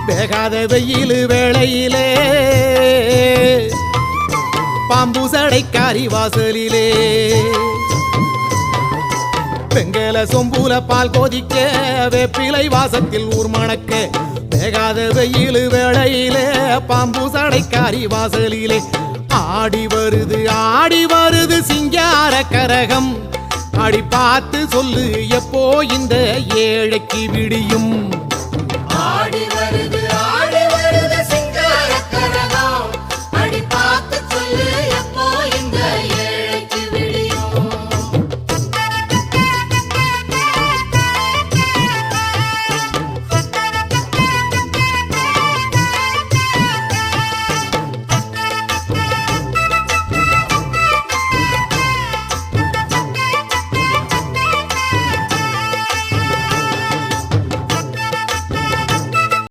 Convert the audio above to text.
வேகாத வெயில் வேளையிலே பாம்பு சடைக்காரி வாசலிலே வெங்கல சொம்புல பால் கொதிக்க வேப்பிலை வாசத்தில் ஊர் மணக்க வேகாத வெயில் வேளையிலே பாம்பு சடைக்காரி வாசலிலே ஆடி வருது சிங்கார கரகம் அடி பார்த்து சொல்லு எப்போ இந்த ஏழைக்கு விடியும் ஆடி